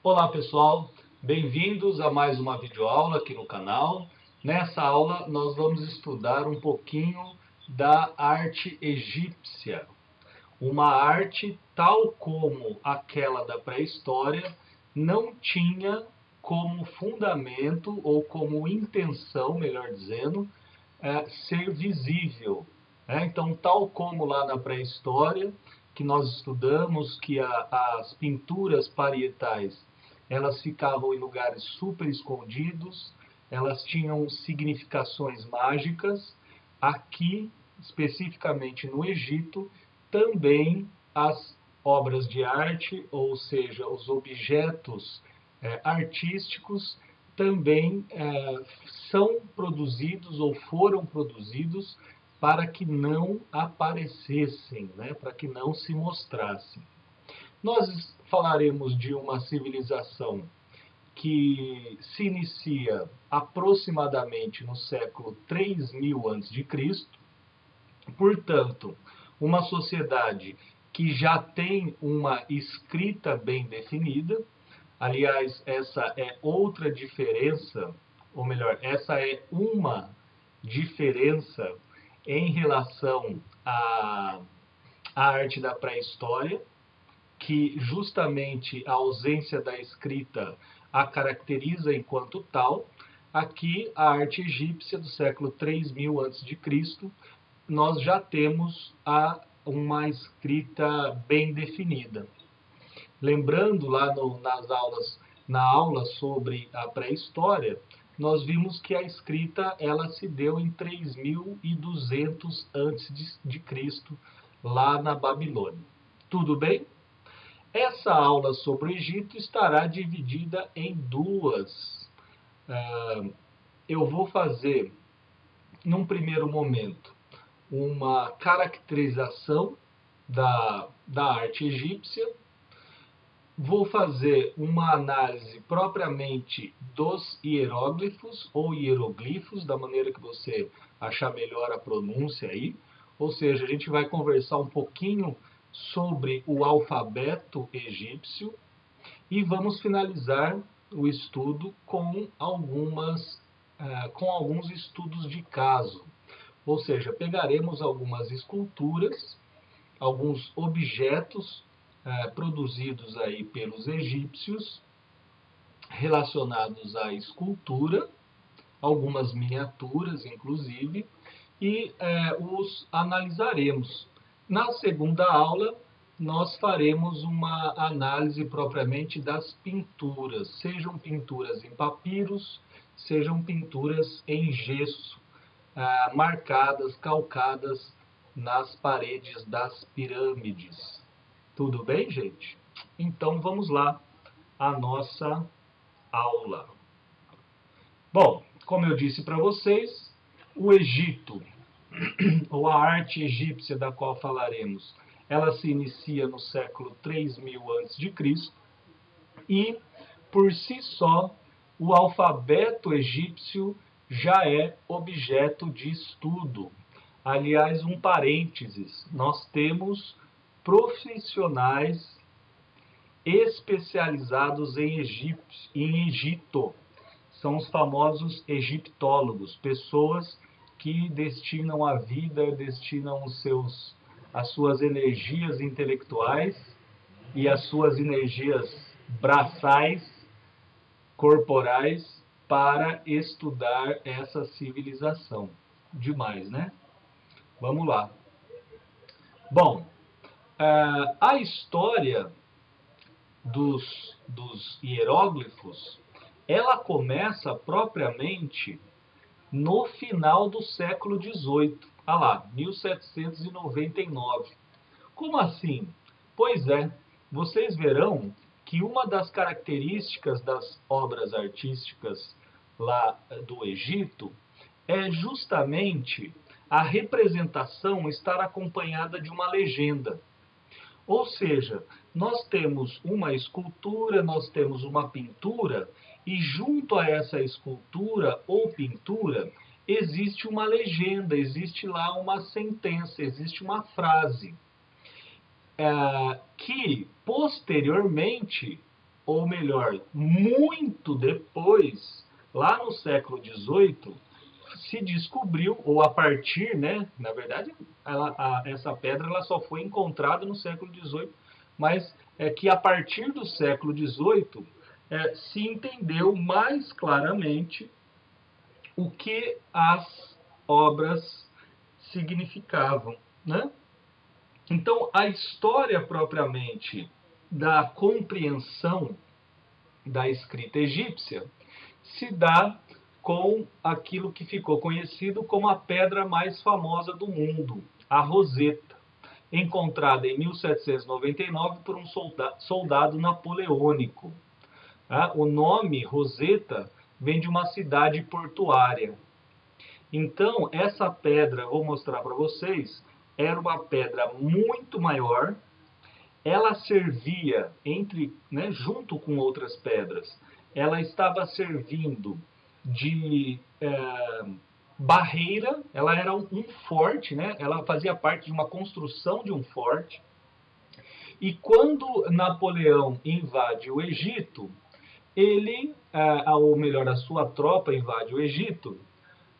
Olá pessoal, bem-vindos a mais uma videoaula aqui no canal. Nessa aula nós vamos estudar um pouquinho da arte egípcia. Uma arte tal como aquela da pré-história não tinha como fundamento ou como intenção, melhor dizendo, ser visível. Então, tal como lá na pré-história, que nós estudamos que as pinturas parietais elas ficavam em lugares super escondidos, elas tinham significações mágicas. Aqui, especificamente no Egito, também as obras de arte, ou seja, os objetos artísticos, também são produzidos ou foram produzidos para que não aparecessem, né? Para que não se mostrassem. Nós falaremos de uma civilização que se inicia aproximadamente no século 3000 a.C., portanto, uma sociedade que já tem uma escrita bem definida. Aliás, essa é outra diferença, ou melhor, essa é uma diferença em relação à arte da pré-história, que justamente a ausência da escrita a caracteriza enquanto tal. Aqui, a arte egípcia do século 3000 a.C., nós já temos uma escrita bem definida. Lembrando lá na aula sobre a pré-história, nós vimos que a escrita ela se deu em 3200 a.C., lá na Babilônia. Tudo bem? Essa aula sobre o Egito estará dividida em duas. Eu vou fazer, num primeiro momento, uma caracterização da arte egípcia. Vou fazer uma análise propriamente dos hieróglifos ou hieroglifos, da maneira que você achar melhor a pronúncia aí. Ou seja, a gente vai conversar um pouquinho sobre o alfabeto egípcio e vamos finalizar o estudo com alguns estudos de caso. Ou seja, pegaremos algumas esculturas, alguns objetos produzidos aí pelos egípcios relacionados à escultura, algumas miniaturas inclusive, e os analisaremos. Na segunda aula, nós faremos uma análise propriamente das pinturas, sejam pinturas em papiros, sejam pinturas em gesso, marcadas, calcadas nas paredes das pirâmides. Tudo bem, gente? Então vamos lá à nossa aula. Bom, como eu disse para vocês, o Egito, ou a arte egípcia da qual falaremos, ela se inicia no século 3000 a.C. e, por si só, o alfabeto egípcio já é objeto de estudo. Aliás, um parênteses, nós temos profissionais especializados em Egito. São os famosos egiptólogos, pessoas que destinam a vida, destinam as suas energias intelectuais e as suas energias braçais, corporais, para estudar essa civilização. Demais, né? Vamos lá. Bom, a história dos hieróglifos, ela começa propriamente no final do século XVIII. Ah lá, 1799. Como assim? Pois é, vocês verão que uma das características das obras artísticas lá do Egito é justamente a representação estar acompanhada de uma legenda. Ou seja, nós temos uma escultura, nós temos uma pintura, e junto a essa escultura ou pintura existe uma legenda, existe lá uma sentença, existe uma frase, que posteriormente ou melhor, muito depois, lá no século XVIII, se descobriu, ou a partir, né, na verdade, essa pedra ela só foi encontrada no século XVIII, mas é que a partir do século XVIII se entendeu mais claramente o que as obras significavam, né? Então, a história propriamente da compreensão da escrita egípcia se dá com aquilo que ficou conhecido como a pedra mais famosa do mundo, a Roseta, encontrada em 1799 por um soldado napoleônico. O nome Roseta vem de uma cidade portuária. Então, essa pedra, vou mostrar para vocês, era uma pedra muito maior. Ela servia junto com outras pedras, ela estava servindo de barreira. Ela era um forte, né? Ela fazia parte de uma construção de um forte. E quando Napoleão invade o Egito, ele, ou melhor, a sua tropa invade o Egito,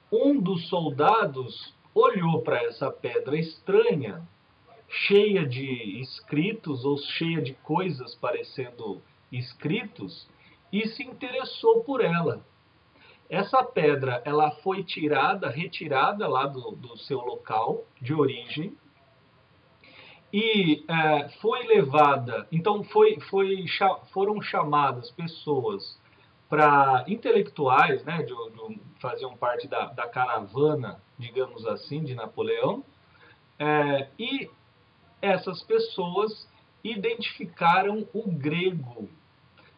um dos soldados olhou para essa pedra estranha, cheia de escritos ou cheia de coisas parecendo escritos, e se interessou por ela. Essa pedra ela foi retirada lá do seu local de origem e foi levada. Então foram chamadas pessoas intelectuais, né, faziam parte da caravana, digamos assim, de Napoleão, e essas pessoas identificaram o grego.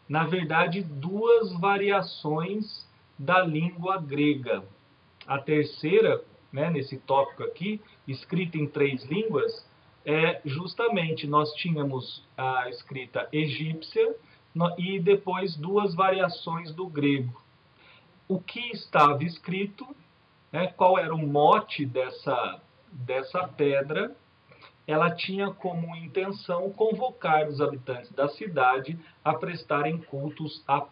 Na verdade, duas variações da língua grega. A terceira, né, nesse tópico aqui, escrita em 3 línguas, justamente nós tínhamos a escrita egípcia e depois 2 variações do grego. O que estava escrito, né, qual era o mote dessa pedra? Ela tinha como intenção convocar os habitantes da cidade a prestarem cultos a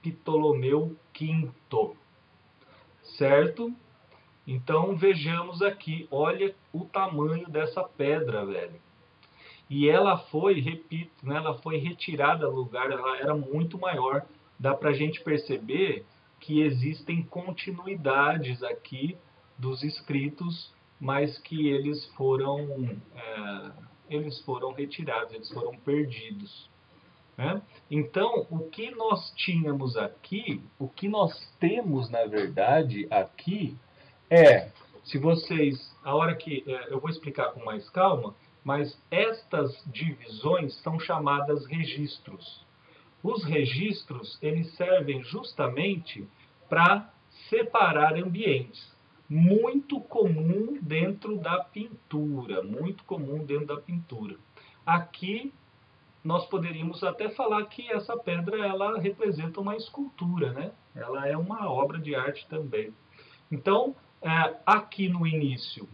Ptolomeu V, certo? Então vejamos aqui, olha o tamanho dessa pedra, velho. E ela foi, repito, né, ela foi retirada do lugar, ela era muito maior. Dá para a gente perceber que existem continuidades aqui dos escritos, mas que eles foram retirados, eles foram perdidos, né? Então, o que nós tínhamos aqui, o que nós temos, na verdade, aqui, se vocês, a hora que eu vou explicar com mais calma, mas estas divisões são chamadas registros. Os registros, eles servem justamente para separar ambientes. Muito comum dentro da pintura, muito comum dentro da pintura. Aqui nós poderíamos até falar que essa pedra ela representa uma escultura, né? Ela é uma obra de arte também. Então, aqui no início,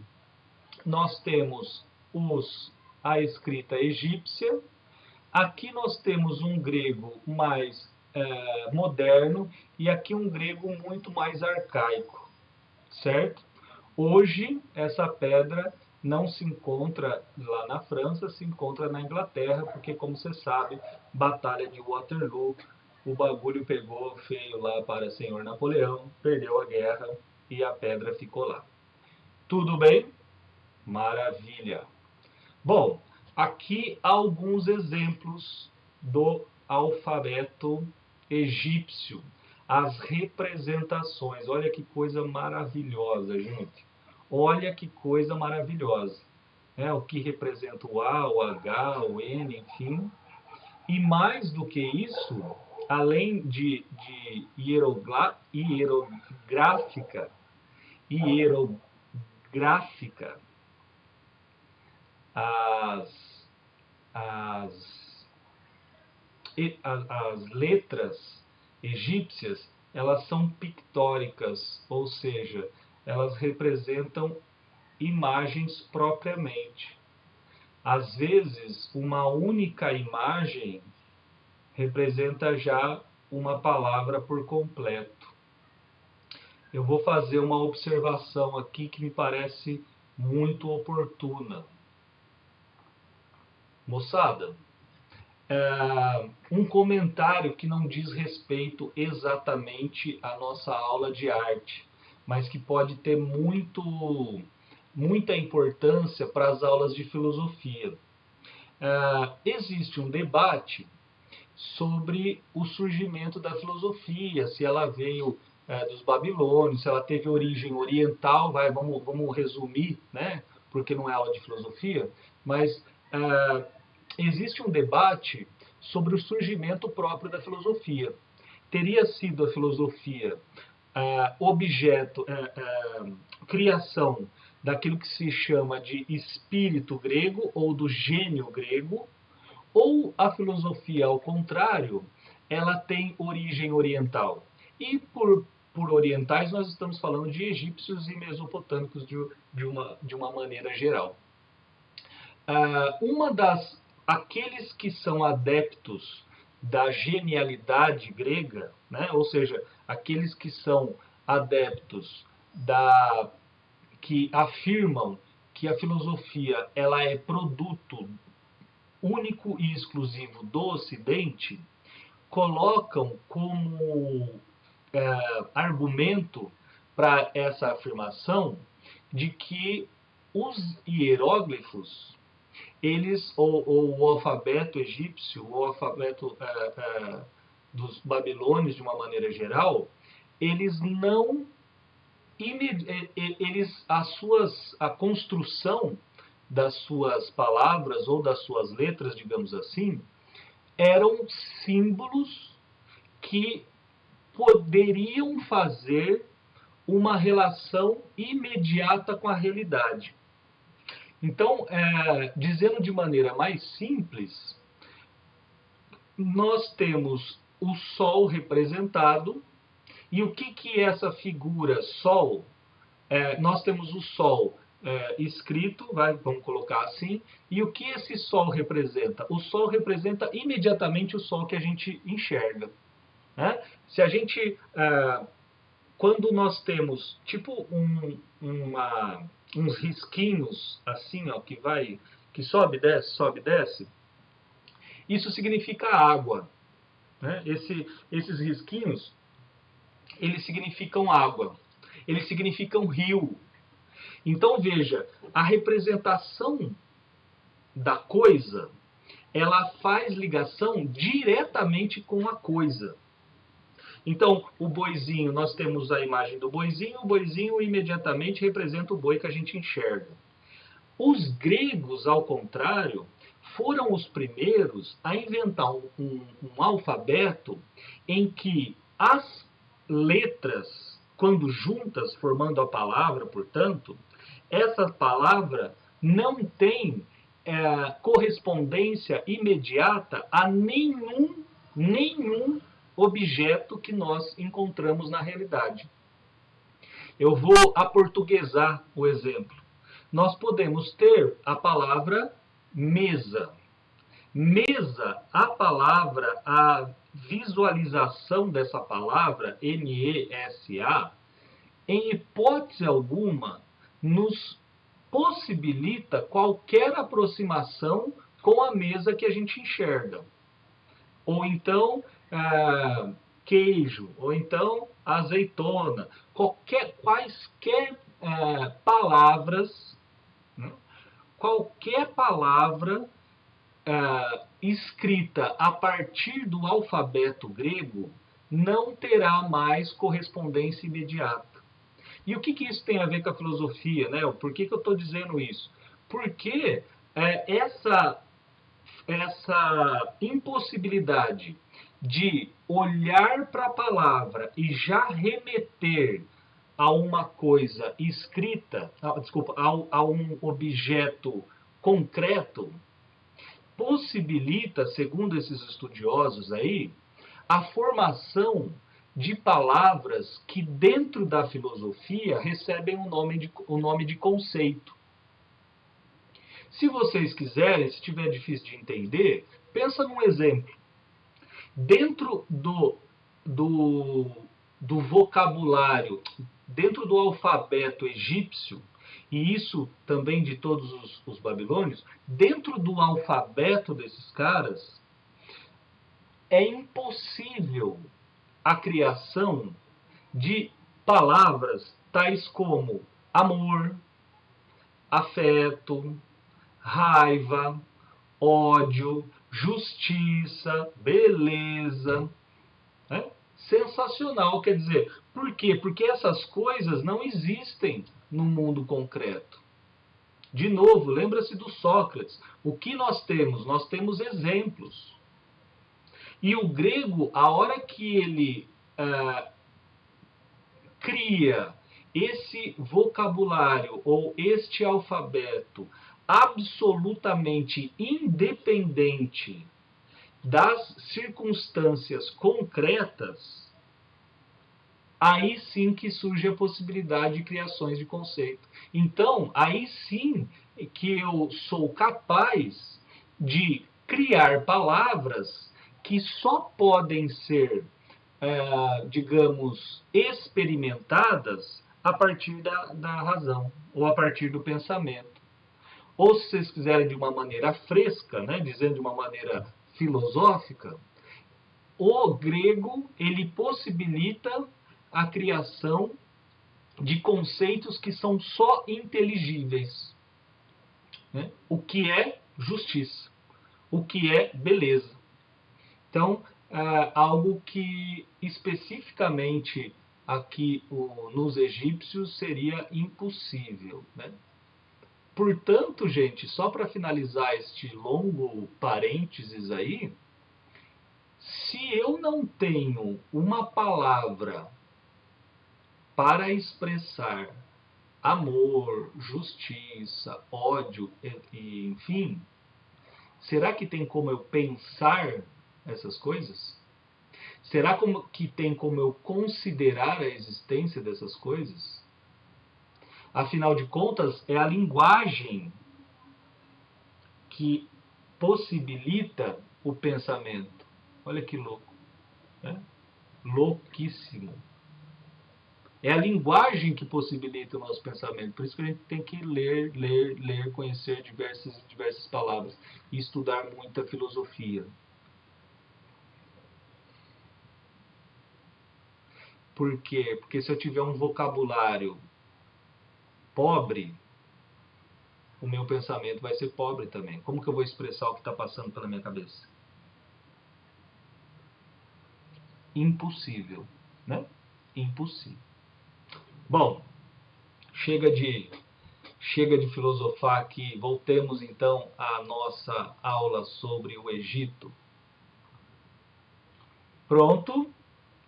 nós temos a escrita egípcia. Aqui nós temos um grego mais moderno e aqui um grego muito mais arcaico, certo? Hoje, essa pedra não se encontra lá na França, se encontra na Inglaterra, porque, como você sabe, Batalha de Waterloo, o bagulho pegou feio lá para senhor Napoleão, perdeu a guerra e a pedra ficou lá. Tudo bem? Maravilha! Bom, aqui alguns exemplos do alfabeto egípcio. As representações. Olha que coisa maravilhosa, gente. Olha que coisa maravilhosa. O que representa o A, o H, o N, enfim. E mais do que isso, além de hierográfica, as, as letras egípcias, elas são pictóricas, ou seja, elas representam imagens propriamente. Às vezes, uma única imagem representa já uma palavra por completo. Eu vou fazer uma observação aqui que me parece muito oportuna. Moçada, um comentário que não diz respeito exatamente à nossa aula de arte, mas que pode ter muita importância para as aulas de filosofia. Existe um debate sobre o surgimento da filosofia, se ela veio dos babilônios, se ela teve origem oriental, vamos resumir, né? Porque não é aula de filosofia, mas existe um debate sobre o surgimento próprio da filosofia. Teria sido a filosofia criação daquilo que se chama de espírito grego ou do gênio grego, ou a filosofia, ao contrário, ela tem origem oriental. E por orientais nós estamos falando de egípcios e mesopotâmicos de uma maneira geral. Aqueles que são adeptos da genialidade grega, né? Ou seja, aqueles que são adeptos que afirmam que a filosofia ela é produto único e exclusivo do Ocidente, colocam como argumento para essa afirmação de que os hieróglifos, ou o alfabeto egípcio, ou o alfabeto dos babilônios de uma maneira geral, eles não a construção das suas palavras ou das suas letras, digamos assim, eram símbolos que poderiam fazer uma relação imediata com a realidade. Então, dizendo de maneira mais simples, nós temos o Sol representado, e o que é essa figura Sol? Nós temos o Sol escrito, vamos colocar assim, e o que esse Sol representa? O Sol representa imediatamente o Sol que a gente enxerga. Né? Se a gente, quando nós temos tipo uns risquinhos assim, ó, que sobe, desce, isso significa água. Né? Esses risquinhos, eles significam água, eles significam rio. Então, veja, a representação da coisa, ela faz ligação diretamente com a coisa. Então, o boizinho, nós temos a imagem do boizinho, o boizinho imediatamente representa o boi que a gente enxerga. Os gregos, ao contrário, foram os primeiros a inventar um alfabeto em que as letras, quando juntas, formando a palavra, portanto, essa palavra não tem correspondência imediata a nenhum objeto que nós encontramos na realidade. Eu vou aportuguesar o exemplo. Nós podemos ter a palavra mesa. Mesa, a visualização dessa palavra, M-E-S-A, em hipótese alguma, nos possibilita qualquer aproximação com a mesa que a gente enxerga. Ou então, queijo, ou então azeitona, quaisquer palavras, né? Qualquer palavra escrita a partir do alfabeto grego não terá mais correspondência imediata. E o que isso tem a ver com a filosofia? Né? Por que eu estou dizendo isso? Porque essa impossibilidade de olhar para a palavra e já remeter a uma coisa escrita, a um objeto concreto, possibilita, segundo esses estudiosos aí, a formação de palavras que dentro da filosofia recebem o nome de conceito. Se vocês quiserem, se estiver difícil de entender, pensa num exemplo. Dentro do vocabulário, dentro do alfabeto egípcio, e isso também de todos os babilônios, dentro do alfabeto desses caras, é impossível a criação de palavras tais como amor, afeto, raiva, ódio, justiça, beleza. Né? Sensacional, quer dizer, por quê? Porque essas coisas não existem no mundo concreto. De novo, lembra-se do Sócrates. O que nós temos? Nós temos exemplos. E o grego, a hora que ele cria esse vocabulário ou este alfabeto absolutamente independente das circunstâncias concretas, aí sim que surge a possibilidade de criações de conceito. Então, aí sim que eu sou capaz de criar palavras que só podem ser, digamos, experimentadas a partir da razão, ou a partir do pensamento. Ou, se vocês quiserem de uma maneira fresca, né, dizendo de uma maneira filosófica, o grego ele possibilita a criação de conceitos que são só inteligíveis. Né? O que é justiça, o que é beleza. Então, algo que especificamente aqui nos egípcios seria impossível. Né? Portanto, gente, só para finalizar este longo parênteses aí, se eu não tenho uma palavra para expressar amor, justiça, ódio, e enfim, será que tem como eu pensar essas coisas? Será que tem como eu considerar a existência dessas coisas? Afinal de contas, é a linguagem que possibilita o pensamento. Olha que louco. Né? Louquíssimo. É a linguagem que possibilita o nosso pensamento. Por isso que a gente tem que ler, conhecer diversas palavras e estudar muita filosofia. Por quê? Porque se eu tiver um vocabulário pobre, o meu pensamento vai ser pobre também. Como que eu vou expressar o que está passando pela minha cabeça? Impossível, né? Impossível. Bom, chega de filosofar aqui. Voltemos então à nossa aula sobre o Egito. Pronto.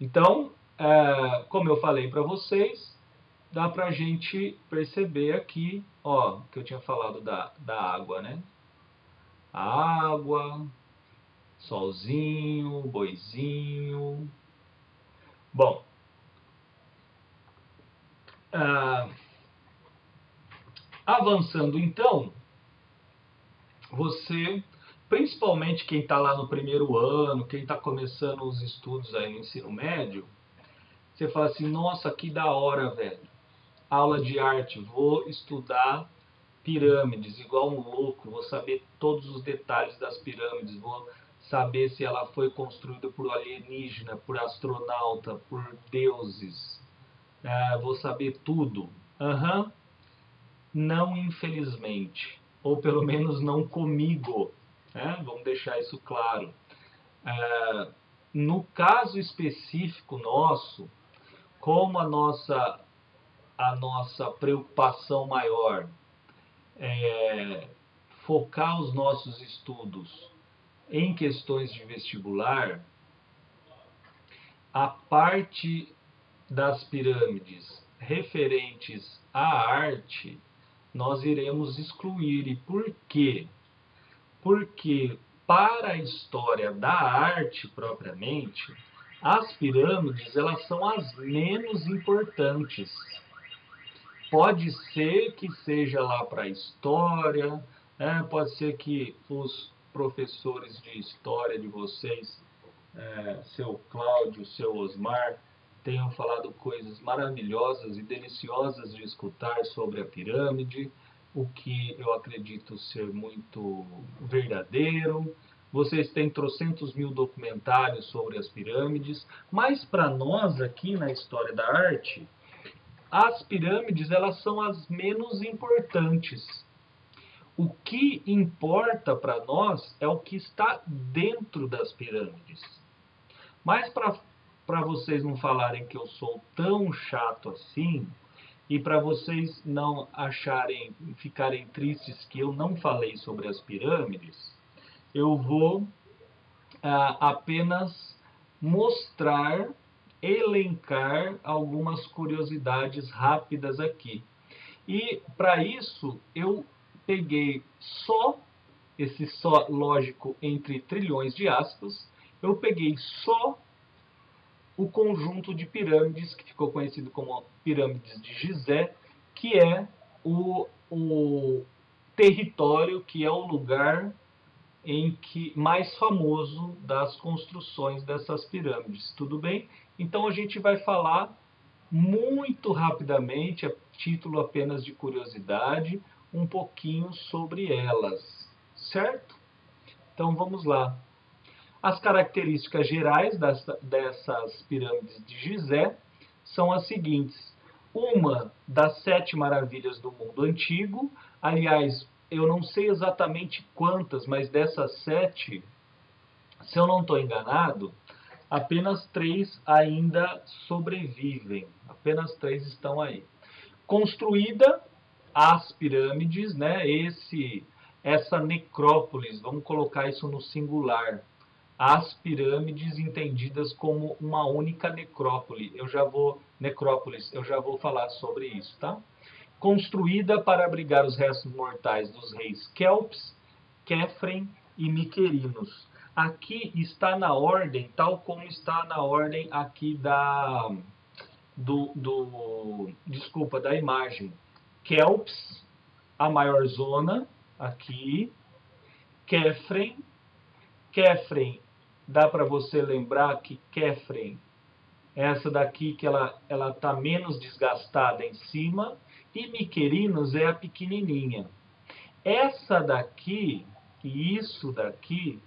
Então, como eu falei para vocês, dá para a gente perceber aqui, ó, que eu tinha falado da água, né? A água, solzinho, boizinho. Bom, avançando então, você, principalmente quem está lá no primeiro ano, quem está começando os estudos aí no ensino médio, você fala assim, nossa, que da hora, velho. Aula de arte, vou estudar pirâmides, igual um louco, vou saber todos os detalhes das pirâmides, vou saber se ela foi construída por alienígena, por astronauta, por deuses, vou saber tudo. Uhum. Não, infelizmente, ou pelo menos não comigo, né? Vamos deixar isso claro. No caso específico nosso, como a nossa preocupação maior é focar os nossos estudos em questões de vestibular, a parte das pirâmides referentes à arte, nós iremos excluir. E por quê? Porque para a história da arte propriamente, as pirâmides elas são as menos importantes. Pode ser que seja lá para a história, pode ser que os professores de história de vocês seu Cláudio, seu Osmar, tenham falado coisas maravilhosas e deliciosas de escutar sobre a pirâmide, o que eu acredito ser muito verdadeiro. Vocês têm trocentos mil documentários sobre as pirâmides, mas para nós aqui na história da arte, as pirâmides elas são as menos importantes. O que importa para nós é o que está dentro das pirâmides. Mas para vocês não falarem que eu sou tão chato assim, e para vocês não acharem, ficarem tristes que eu não falei sobre as pirâmides, eu vou apenas mostrar, elencar algumas curiosidades rápidas aqui. E para isso eu peguei só, esse só lógico entre trilhões de aspas, eu peguei só o conjunto de pirâmides, que ficou conhecido como pirâmides de Gizé, que é o território, que é o lugar em que mais famoso das construções dessas pirâmides. Tudo bem? Então a gente vai falar muito rapidamente, a título apenas de curiosidade, um pouquinho sobre elas, certo? Então vamos lá. As características gerais dessas pirâmides de Gizé são as seguintes. Uma das 7 maravilhas do mundo antigo, aliás, eu não sei exatamente quantas, mas dessas 7, se eu não estou enganado, apenas 3 ainda sobrevivem. Apenas 3 estão aí. Construída as pirâmides, né? Essa necrópolis, vamos colocar isso no singular. As pirâmides entendidas como uma única necrópolis. Eu já vou falar sobre isso, tá? Construída para abrigar os restos mortais dos reis Kelps, Quefren e Miquerinos. Aqui está na ordem, tal como está na ordem aqui da imagem. Kelps, a maior zona, aqui. Quefren, dá para você lembrar que Quefren, essa daqui que ela está menos desgastada em cima, e Miquerinos é a pequenininha. Essa daqui e isso daqui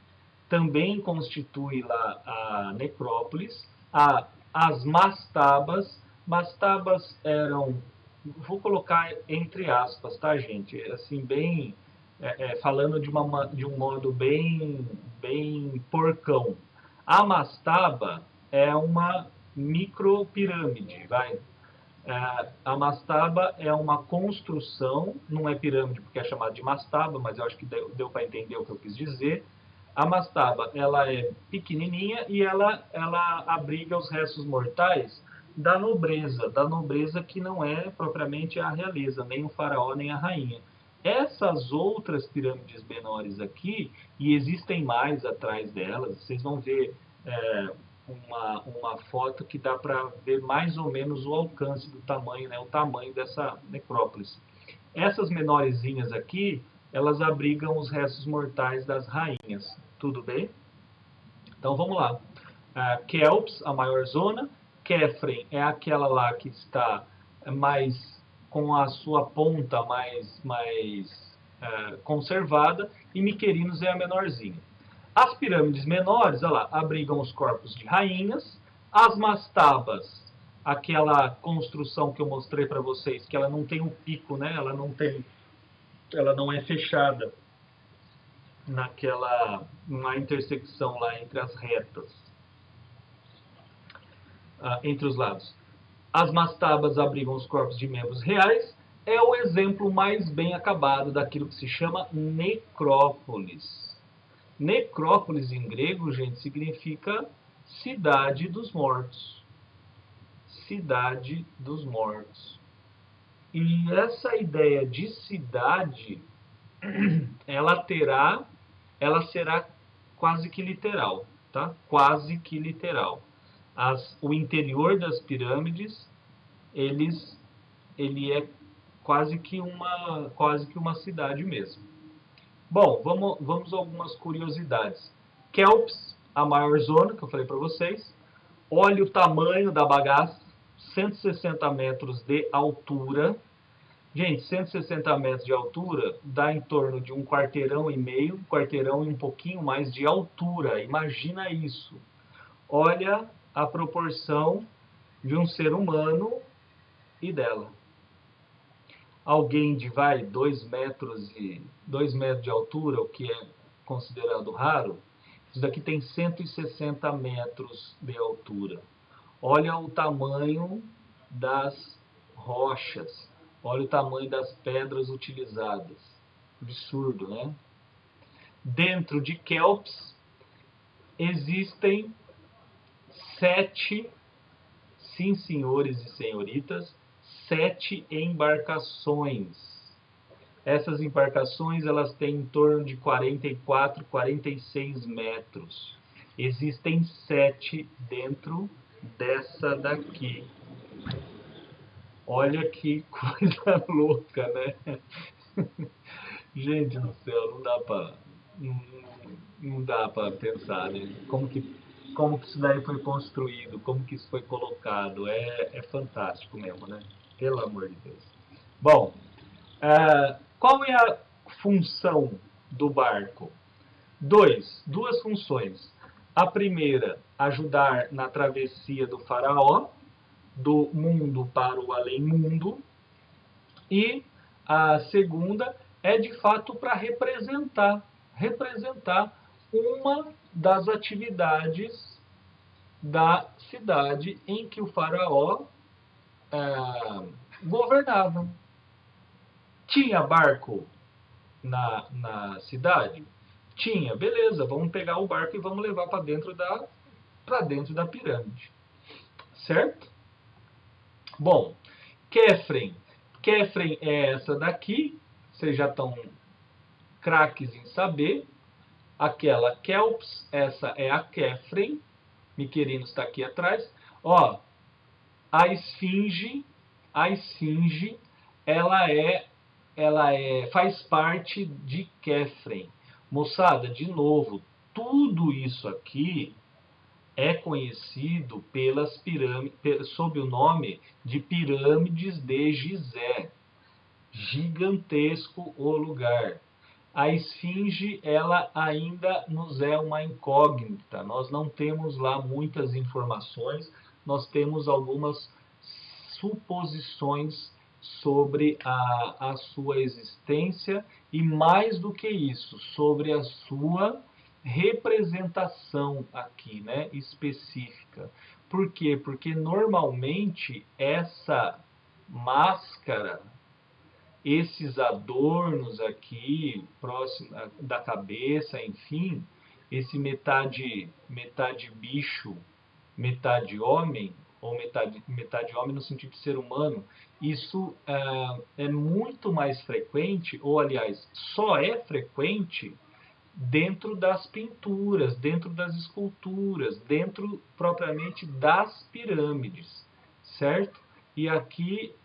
também constitui lá a necrópolis. As mastabas. Mastabas eram, vou colocar entre aspas, tá, gente? Assim, bem, falando de um modo bem porcão. A mastaba é uma micropirâmide, vai. A mastaba é uma construção, não é pirâmide porque é chamada de mastaba, mas eu acho que deu para entender o que eu quis dizer. A mastaba, ela é pequenininha e ela abriga os restos mortais da nobreza que não é propriamente a realeza, nem o faraó, nem a rainha. Essas outras pirâmides menores aqui, e existem mais atrás delas, vocês vão ver uma foto que dá para ver mais ou menos o alcance do tamanho, né, o tamanho dessa necrópolis. Essas menorzinhas aqui, elas abrigam os restos mortais das rainhas. Tudo bem? Então vamos lá. Kelps, a maior zona. Quefren é aquela lá que está mais com a sua ponta mais conservada. E Miquerinos é a menorzinha. As pirâmides menores, olha lá, abrigam os corpos de rainhas. As mastabas, aquela construção que eu mostrei para vocês, que ela não tem um pico, né? Ela não é fechada na intersecção lá entre as retas, entre os lados. As mastabas abrigam os corpos de membros reais. É o exemplo mais bem acabado daquilo que se chama necrópolis. Necrópolis em grego, gente, significa cidade dos mortos. Cidade dos mortos. E essa ideia de cidade, ela será quase que literal, tá? Quase que literal. O interior das pirâmides, ele é quase que uma cidade mesmo. Bom, vamos a algumas curiosidades. Kelps a maior zona, que eu falei para vocês. Olha o tamanho da bagaça, 160 metros de altura. Gente, 160 metros de altura dá em torno de um quarteirão e meio, um quarteirão e um pouquinho mais de altura. Imagina isso. Olha a proporção de um ser humano e dela. Alguém de 2 metros de altura, o que é considerado raro, isso daqui tem 160 metros de altura. Olha o tamanho das rochas, olha o tamanho das pedras utilizadas. Absurdo, né? Dentro de Kelps existem 7, sim senhores e senhoritas, 7 embarcações. Essas embarcações elas têm em torno de 44, 46 metros. Existem 7 dentro dessa daqui. Olha que coisa louca, né? Gente do céu, não dá para pensar, né? Como que isso daí foi construído, como que isso foi colocado. É fantástico mesmo, né? Pelo amor de Deus. Bom, qual é a função do barco? Duas funções. A primeira, ajudar na travessia do faraó, do mundo para o além-mundo. E a segunda é de fato para representar uma das atividades da cidade em que o faraó governava. Tinha barco na cidade? Tinha, beleza, vamos pegar o barco e vamos levar para dentro da pirâmide. Certo? Bom, Kefren. Kefren é essa daqui, vocês já estão craques em saber. Aquela Kelps, essa é a Kefren. Miquerinos está aqui atrás. Ó, a esfinge, faz parte de Kefren. Moçada, de novo, tudo isso aqui é conhecido pelas pirâmides, sob o nome de pirâmides de Gizé. Gigantesco o lugar. A esfinge, ela ainda nos é uma incógnita. Nós não temos lá muitas informações, nós temos algumas suposições sobre a sua existência e, mais do que isso, sobre a sua representação aqui, né, específica. Por quê? Porque normalmente essa máscara, esses adornos aqui, próximo da cabeça, enfim, esse metade bicho, metade homem, ou metade homem no sentido de ser humano, isso é muito mais frequente, ou aliás, só é frequente dentro das pinturas, dentro das esculturas, dentro propriamente das pirâmides, certo? E aqui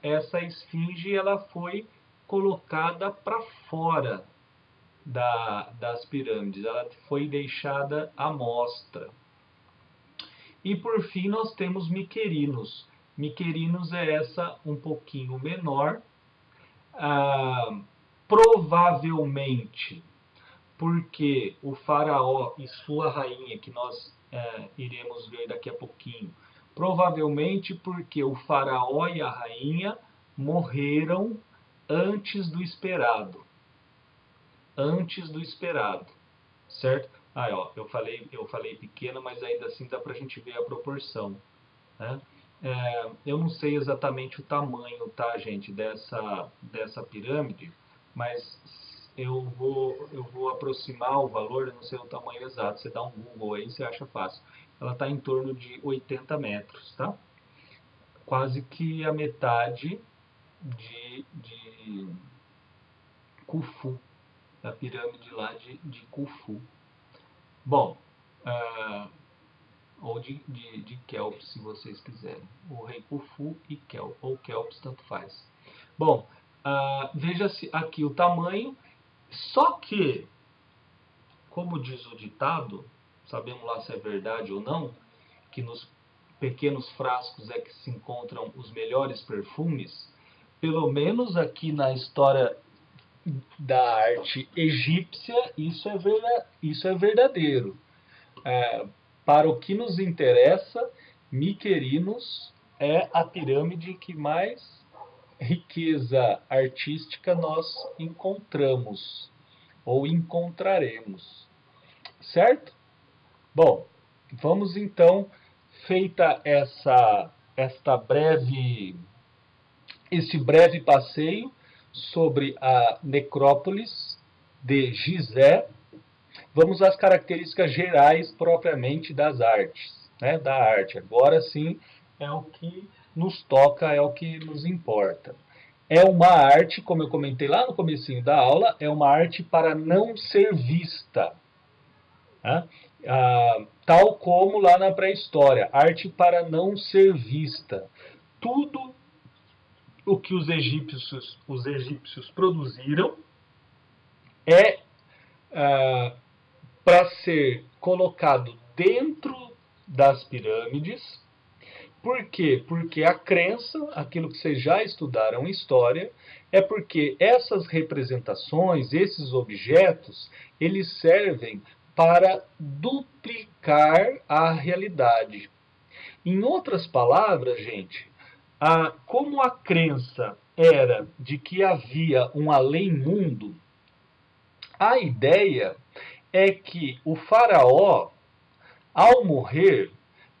essa esfinge ela foi colocada para fora das pirâmides, ela foi deixada à mostra. E por fim nós temos Miquerinos. Miquerinos é essa um pouquinho menor, provavelmente porque o faraó e sua rainha, que nós iremos ver daqui a pouquinho, provavelmente porque o faraó e a rainha morreram antes do esperado. Antes do esperado, certo? Ó, eu falei pequena, mas ainda assim dá para a gente ver a proporção, né? Eu não sei exatamente o tamanho, tá, gente, dessa pirâmide, mas eu vou aproximar o valor, eu não sei o tamanho exato. Você dá um Google aí, você acha fácil. Ela está em torno de 80 metros, tá? Quase que a metade de Khufu, da pirâmide lá de Khufu. Bom, ou de Kelps, se vocês quiserem. O rei Khufu e Kelps, ou Kelps, tanto faz. Bom, veja-se aqui o tamanho, só que, como diz o ditado, sabemos lá se é verdade ou não, que nos pequenos frascos é que se encontram os melhores perfumes, pelo menos aqui na história da arte egípcia, isso é verdadeiro. Para o que nos interessa, Miquerinos é a pirâmide que mais riqueza artística nós encontramos ou encontraremos, certo? Bom, vamos então, feita esse breve passeio sobre a necrópolis de Gizé, vamos às características gerais propriamente das artes, né, da arte. Agora sim é o que nos toca, é o que nos importa. É uma arte, como eu comentei lá no comecinho da aula, é uma arte para não ser vista. Né? Tal como lá na pré-história, arte para não ser vista. Tudo o que os egípcios produziram é para ser colocado dentro das pirâmides. Por quê? Porque a crença, aquilo que vocês já estudaram em história, é porque essas representações, esses objetos, eles servem para duplicar a realidade. Em outras palavras, gente, como a crença era de que havia um além-mundo, a ideia é que o faraó, ao morrer,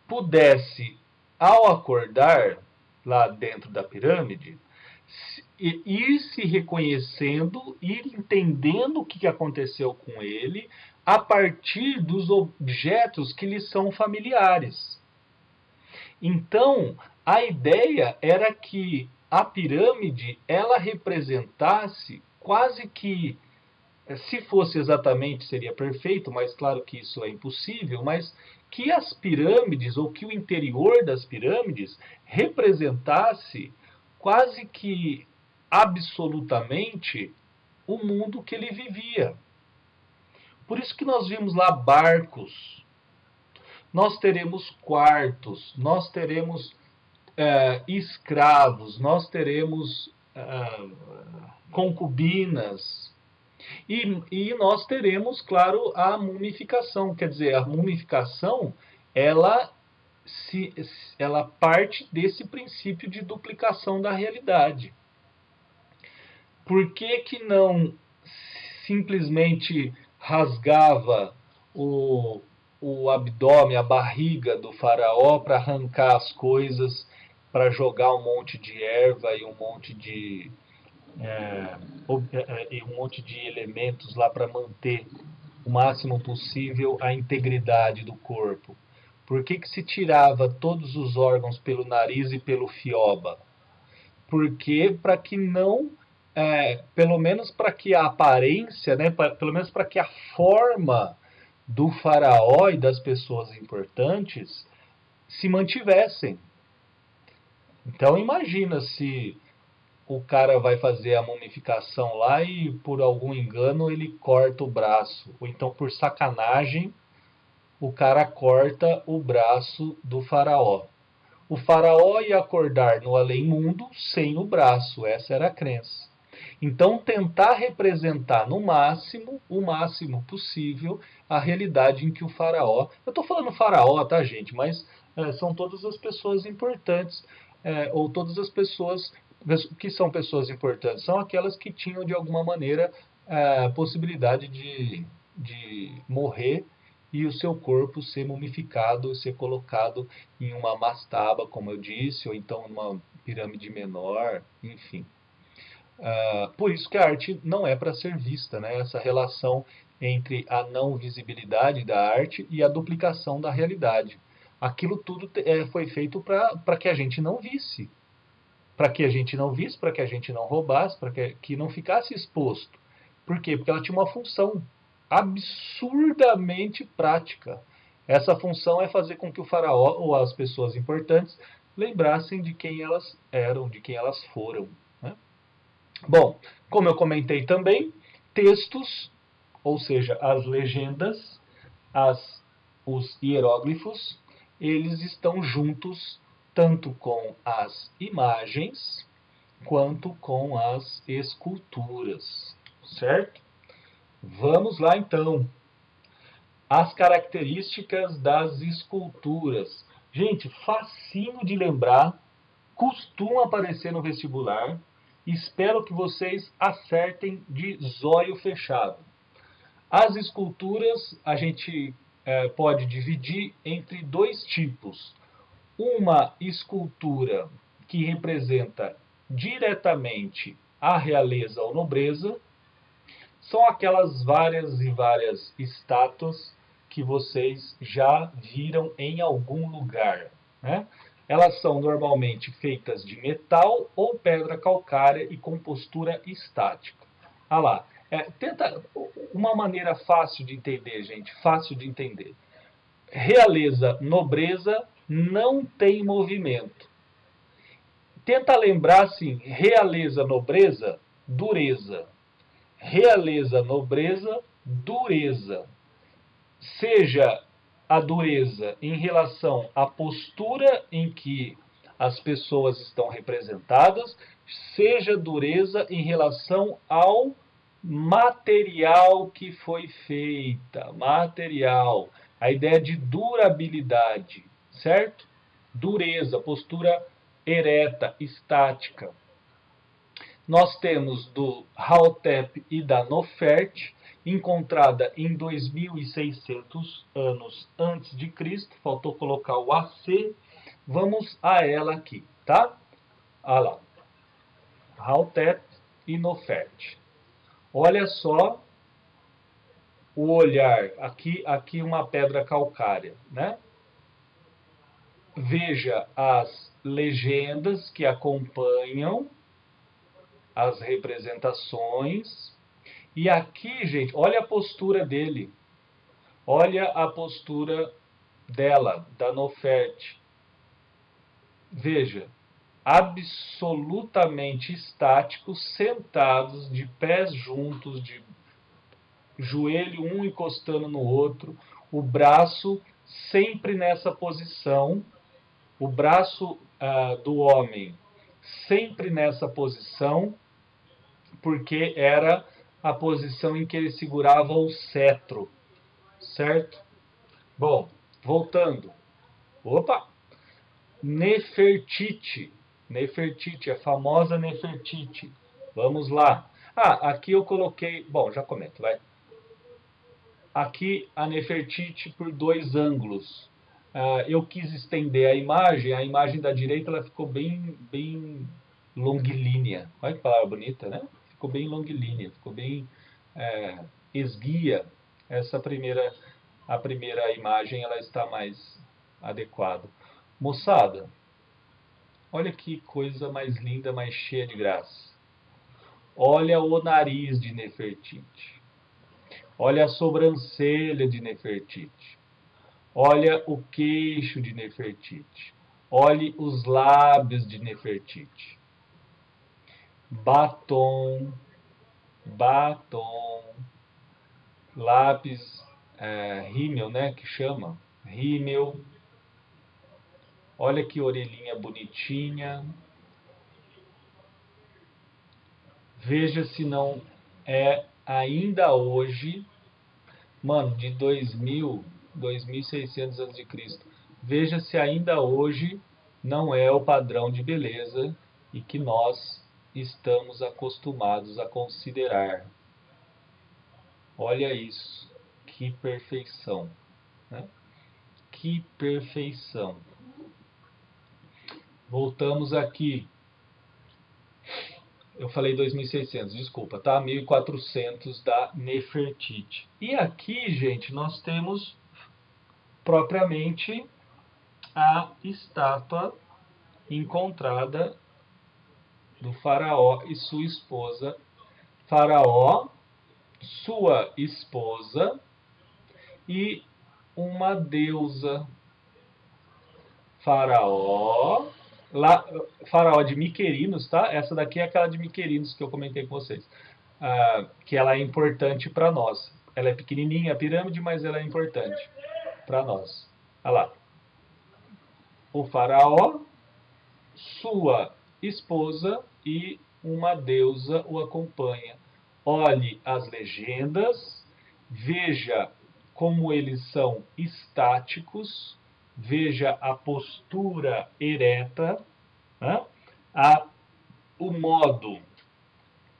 pudesse, ao acordar lá dentro da pirâmide, ir se reconhecendo, ir entendendo o que aconteceu com ele a partir dos objetos que lhe são familiares. Então, a ideia era que a pirâmide ela representasse quase que, se fosse exatamente seria perfeito, mas claro que isso é impossível, mas que as pirâmides ou que o interior das pirâmides representasse quase que absolutamente o mundo que ele vivia. Por isso que nós vimos lá barcos, nós teremos quartos, nós teremos escravos, nós teremos concubinas, e nós teremos, claro, a mumificação. Quer dizer, a mumificação, ela, ela parte desse princípio de duplicação da realidade. Por que que não simplesmente rasgava o abdômen, a barriga do faraó para arrancar as coisas, para jogar um monte de erva e um monte de elementos lá para manter o máximo possível a integridade do corpo? Por que que se tirava todos os órgãos pelo nariz e pelo fioba? Porque para que não, pelo menos para que a aparência, né, pelo menos para que a forma do faraó e das pessoas importantes se mantivessem. Então imagina se o cara vai fazer a mumificação lá e por algum engano ele corta o braço, ou então por sacanagem o cara corta o braço do faraó. O faraó ia acordar no além-mundo sem o braço, essa era a crença. Então tentar representar no máximo, o máximo possível, a realidade em que o faraó... Eu estou falando faraó, tá gente? Mas são todas as pessoas importantes, ou todas as pessoas que são pessoas importantes, são aquelas que tinham de alguma maneira a possibilidade de morrer e o seu corpo ser mumificado, ser colocado em uma mastaba, como eu disse, ou então numa pirâmide menor, enfim. Por isso que a arte não é para ser vista, né? Essa relação entre a não visibilidade da arte e a duplicação da realidade. Aquilo tudo foi feito para que a gente não visse. Para que a gente não visse, para que a gente não roubasse, para que não ficasse exposto. Por quê? Porque ela tinha uma função absurdamente prática. Essa função é fazer com que o faraó ou as pessoas importantes lembrassem de quem elas eram, de quem elas foram. Né? Bom, como eu comentei também, textos, ou seja, as legendas, as os hieróglifos, eles estão juntos tanto com as imagens quanto com as esculturas, certo? Vamos lá então. As características das esculturas. Gente, facinho de lembrar, costuma aparecer no vestibular. Espero que vocês acertem de zóio fechado. As esculturas a gente pode dividir entre dois tipos. Uma escultura que representa diretamente a realeza ou nobreza, são aquelas várias e várias estátuas que vocês já viram em algum lugar, né? Elas são normalmente feitas de metal ou pedra calcária e com postura estática. Ah lá, tenta uma maneira fácil de entender, gente, fácil de entender. Realeza, nobreza não tem movimento. Tenta lembrar assim, realeza, nobreza, dureza. Realeza, nobreza, dureza. Seja a dureza em relação à postura em que as pessoas estão representadas, seja dureza em relação ao material que foi feita. Material. A ideia de durabilidade, certo? Dureza, postura ereta, estática. Nós temos do Haotep e da Nofert, encontrada em 2600 anos antes de Cristo. Faltou colocar o AC. Vamos a ela aqui, tá? Olha lá. Haotep e Nofert. Olha só o olhar. Aqui uma pedra calcária, né? Veja as legendas que acompanham as representações. E aqui, gente, olha a postura dele. Olha a postura dela, da Nofert. Veja, absolutamente estáticos, sentados, de pés juntos, de joelho um encostando no outro, o braço sempre nessa posição, o braço do homem sempre nessa posição, porque era a posição em que ele segurava o cetro, certo? Bom, voltando. Opa! Nefertiti. Nefertiti, a famosa Nefertiti. Vamos lá. Aqui eu coloquei... Bom, já comento, vai. Aqui a Nefertiti por dois ângulos. Eu quis estender a imagem da direita ela ficou bem longilínea. Olha que palavra bonita, né? Ficou bem longilínea, ficou bem esguia. A primeira imagem ela está mais adequada. Moçada, olha que coisa mais linda, mais cheia de graça. Olha o nariz de Nefertiti. Olha a sobrancelha de Nefertiti. Olha o queixo de Nefertiti. Olhe os lábios de Nefertiti. Batom, lápis, rímel, né, que chama, rímel. Olha que orelhinha bonitinha. Veja se não é ainda hoje, mano, de 2600 a.C. Veja se ainda hoje não é o padrão de beleza e que nós estamos acostumados a considerar. Olha isso, que perfeição, né? Que perfeição. Voltamos aqui. Eu falei 2600, desculpa, tá? 1400 da Nefertiti. E aqui, gente, nós temos propriamente a estátua encontrada do faraó e sua esposa. Faraó, sua esposa e uma deusa. Faraó, faraó de Miquerinos, tá? Essa daqui é aquela de Miquerinos que eu comentei com vocês. Que ela é importante para nós. Ela é pequenininha, a pirâmide, mas ela é importante. para nós. Olha lá. O faraó, sua esposa e uma deusa o acompanha. Olhe as legendas, veja como eles são estáticos, veja a postura ereta, né? O modo,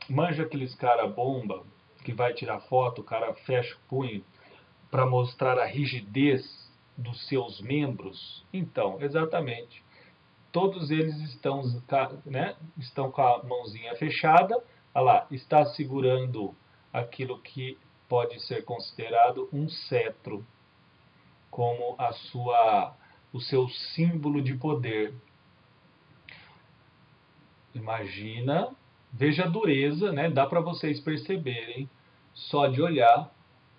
manja aqueles cara bomba que vai tirar foto, o cara fecha o punho para mostrar a rigidez dos seus membros. Então, exatamente. Todos eles estão, né, estão com a mãozinha fechada. Olha lá, está segurando aquilo que pode ser considerado um cetro, como o seu símbolo de poder. Imagina, veja a dureza, né? Dá para vocês perceberem, só de olhar,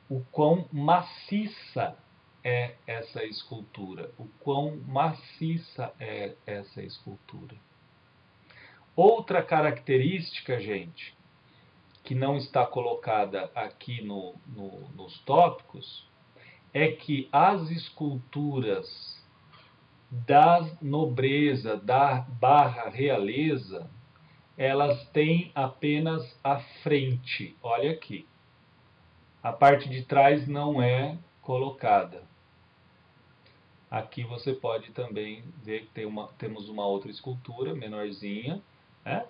o quão maciça é essa escultura. O quão maciça é essa escultura. Outra característica, gente, que não está colocada aqui nos tópicos, é que as esculturas da nobreza, da barra realeza, elas têm apenas a frente. Olha aqui. A parte de trás não é colocada. Aqui você pode também ver que temos uma outra escultura menorzinha, né?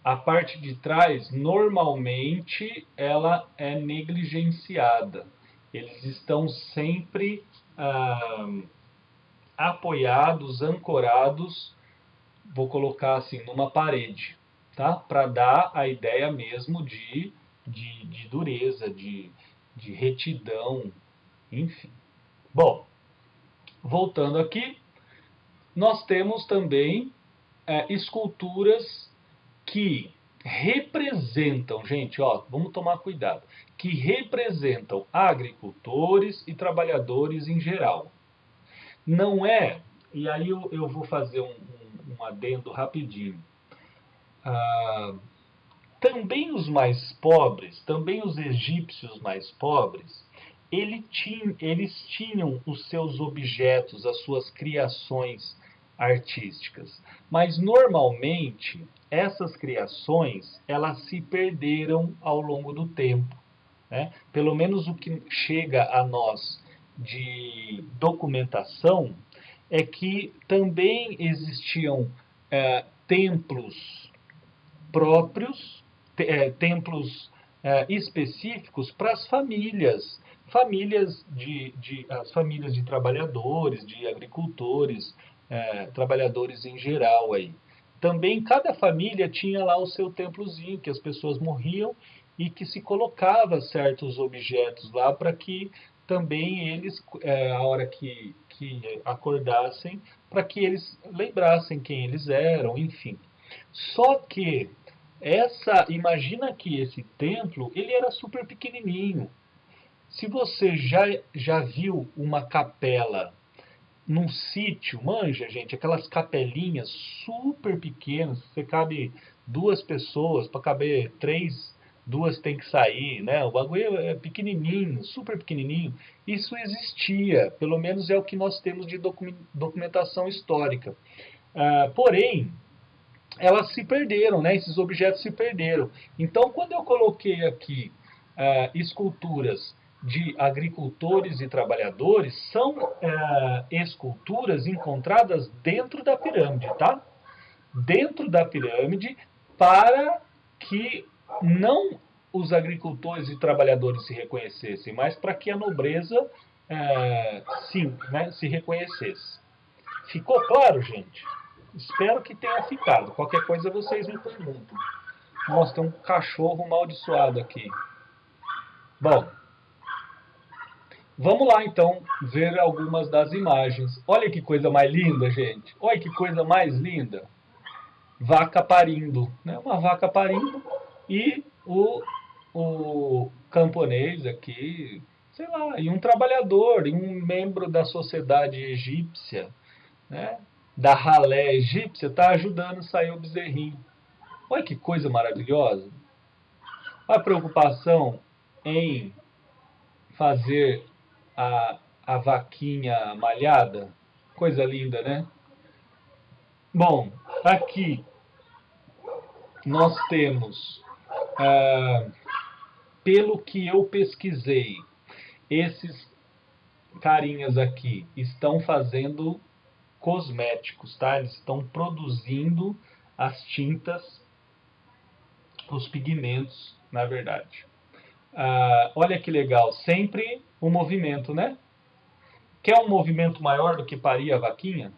A parte de trás, normalmente, ela é negligenciada. Eles estão sempre apoiados, ancorados, vou colocar assim, numa parede, tá? Para dar a ideia mesmo de dureza, de retidão, enfim. Bom, voltando aqui, nós temos também esculturas que representam, gente, ó, vamos tomar cuidado, que representam agricultores e trabalhadores em geral. Não é, e aí eu vou fazer um adendo rapidinho. Também os mais pobres, também os egípcios mais pobres, eles tinham os seus objetos, as suas criações artísticas. Mas normalmente essas criações elas se perderam ao longo do tempo, né? Pelo menos o que chega a nós de documentação é que também existiam templos próprios, templos específicos para as famílias, as famílias de trabalhadores, de agricultores, trabalhadores em geral aí. Também cada família tinha lá o seu templozinho, que as pessoas morriam e que se colocava certos objetos lá para que também eles, a hora que acordassem, para que eles lembrassem quem eles eram, enfim. Só que imagina que esse templo, ele era super pequenininho. Se você já viu uma capela num sítio, manja, gente, aquelas capelinhas super pequenas, você cabe 2 pessoas, para caber 3, 2 tem que sair, né? O bagulho é pequenininho, super pequenininho. Isso existia, pelo menos é o que nós temos de documentação histórica. Porém, elas se perderam, né? Esses objetos se perderam. Então, quando eu coloquei aqui esculturas de agricultores e trabalhadores, são esculturas encontradas dentro da pirâmide, tá? Dentro da pirâmide, para que não os agricultores e trabalhadores se reconhecessem, mas para que a nobreza sim, né, se reconhecesse. Ficou claro, gente? Espero que tenha ficado. Qualquer coisa vocês me perguntam. Nossa, tem um cachorro amaldiçoado aqui. Bom, vamos lá então ver algumas das imagens. Olha que coisa mais linda, gente. Olha que coisa mais linda. Vaca parindo, né? Uma vaca parindo e o camponês aqui, sei lá, e um trabalhador, e um membro da sociedade egípcia, né? Da ralé egípcia, está ajudando a sair o bezerrinho. Olha que coisa maravilhosa. A preocupação em fazer a vaquinha malhada. Coisa linda, né? Bom, aqui nós temos, ah, pelo que eu pesquisei, esses carinhas aqui estão fazendo cosméticos, tá? Eles estão produzindo as tintas, os pigmentos, na verdade. Olha que legal, sempre um movimento, né? Quer um movimento maior do que parir a vaquinha?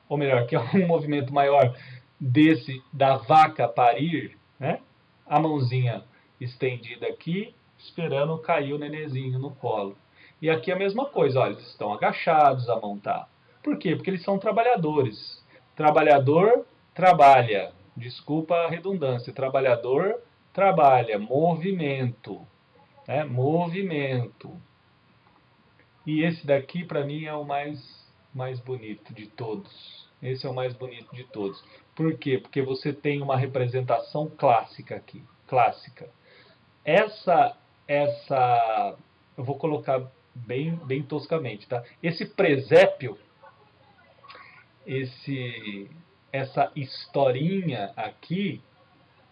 Ou melhor, quer um movimento maior desse da vaca parir, né? A mãozinha estendida aqui, esperando cair o nenenzinho no colo. E aqui a mesma coisa, olha, eles estão agachados, a mão tá. Por quê? Porque eles são trabalhadores. Trabalhador trabalha. Desculpa a redundância. Trabalhador trabalha. Movimento. Né? Movimento. E esse daqui, para mim, é o mais bonito de todos. Esse é o mais bonito de todos. Por quê? Porque você tem uma representação clássica aqui. Clássica. Essa eu vou colocar bem toscamente, tá? Esse presépio, essa historinha aqui,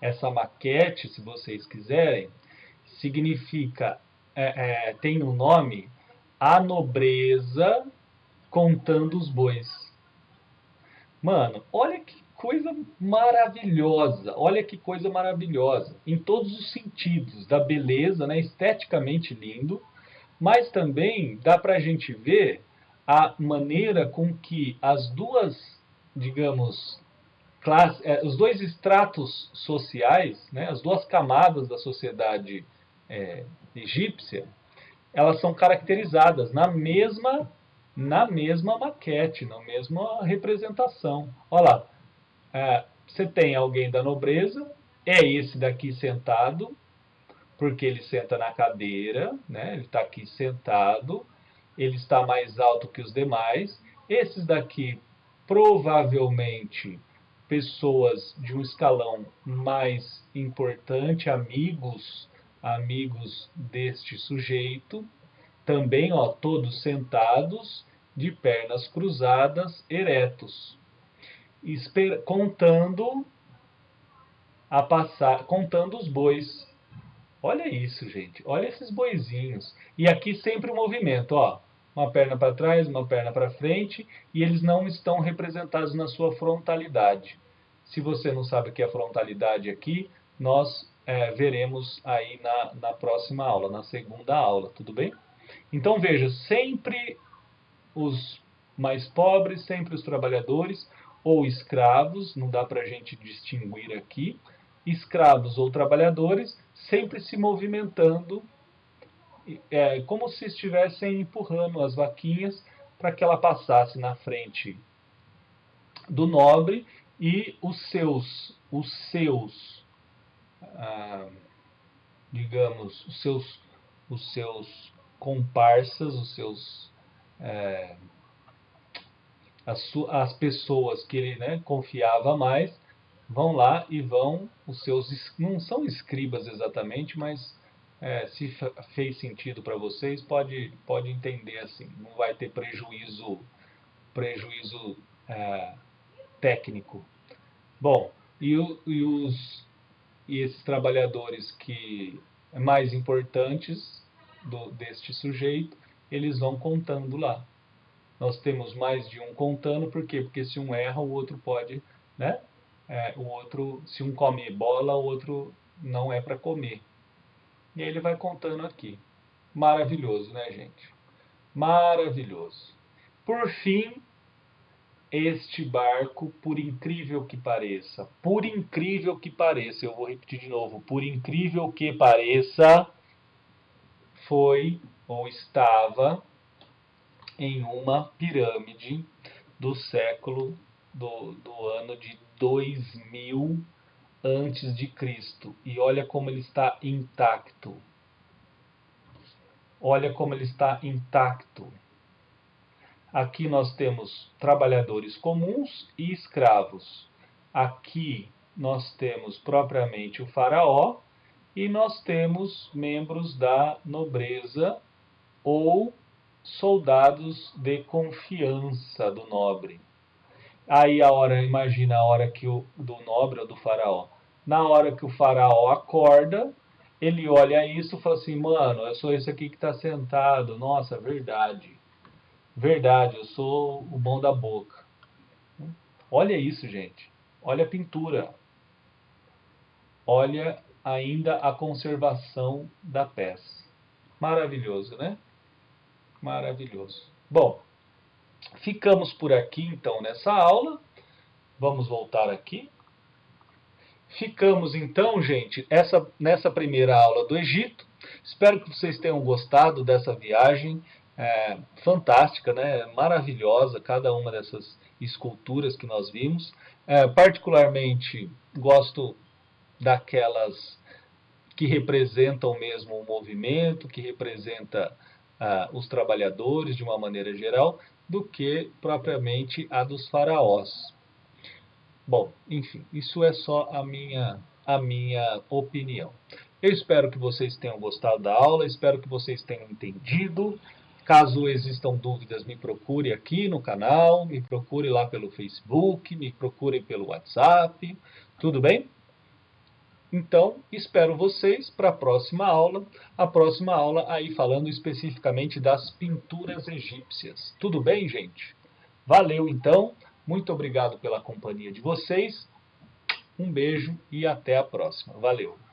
essa maquete, se vocês quiserem, significa, tem um nome, A Nobreza Contando os Bois. Mano, olha que coisa maravilhosa, olha que coisa maravilhosa, em todos os sentidos, da beleza, né, esteticamente lindo, mas também dá para a gente ver a maneira com que as duas, digamos, os dois estratos sociais, né, as duas camadas da sociedade egípcia, elas são caracterizadas na mesma maquete, na mesma representação. Olha lá, você tem alguém da nobreza, é esse daqui sentado, porque ele senta na cadeira, né? Ele está aqui sentado, ele está mais alto que os demais. Esses daqui, provavelmente, pessoas de um escalão mais importante, amigos deste sujeito, também, ó, todos sentados, de pernas cruzadas, eretos, contando os bois. Olha isso, gente. Olha esses boizinhos. E aqui sempre o movimento, ó. Uma perna para trás, uma perna para frente, e eles não estão representados na sua frontalidade. Se você não sabe o que é frontalidade aqui, nós veremos aí na próxima aula, na segunda aula, tudo bem? Então veja, sempre os mais pobres, sempre os trabalhadores ou escravos, não dá para a gente distinguir aqui, escravos ou trabalhadores, sempre se movimentando, como se estivessem empurrando as vaquinhas para que ela passasse na frente do nobre e digamos, os seus comparsas, as pessoas que ele, né, confiava mais, vão lá e os seus, não são escribas exatamente, mas se fez sentido para vocês, pode entender assim, não vai ter prejuízo técnico. Bom, e esses trabalhadores que mais importantes deste sujeito, eles vão contando lá. Nós temos mais de um contando, por quê? Porque se um erra, o outro pode, né? O outro, se um come bola, o outro não é para comer. E aí ele vai contando aqui. Maravilhoso, né, gente? Maravilhoso. Por fim, este barco, por incrível que pareça, eu vou repetir de novo, por incrível que pareça, foi ou estava em uma pirâmide do ano de 2000 antes de Cristo. E olha como ele está intacto. Olha como ele está intacto. Aqui nós temos trabalhadores comuns e escravos. Aqui nós temos propriamente o faraó e nós temos membros da nobreza ou soldados de confiança do nobre. Aí imagina a hora que do nobre ou do faraó. Na hora que o faraó acorda, ele olha isso e fala assim, mano, eu sou esse aqui que está sentado. Nossa, verdade. Verdade, eu sou o bom da boca. Olha isso, gente. Olha a pintura. Olha ainda a conservação da peça. Maravilhoso, né? Maravilhoso. Bom, ficamos por aqui então nessa aula. Vamos voltar aqui. Ficamos então, gente, nessa primeira aula do Egito. Espero que vocês tenham gostado dessa viagem fantástica, né? Maravilhosa, cada uma dessas esculturas que nós vimos. Particularmente gosto daquelas que representam mesmo o movimento, que representa os trabalhadores de uma maneira geral, do que propriamente a dos faraós. Bom, enfim, isso é só a minha opinião. Eu espero que vocês tenham gostado da aula, espero que vocês tenham entendido. Caso existam dúvidas, me procure aqui no canal, me procure lá pelo Facebook, me procure pelo WhatsApp, tudo bem? Então, espero vocês para a próxima aula aí falando especificamente das pinturas egípcias. Tudo bem, gente? Valeu então, muito obrigado pela companhia de vocês, um beijo e até a próxima. Valeu!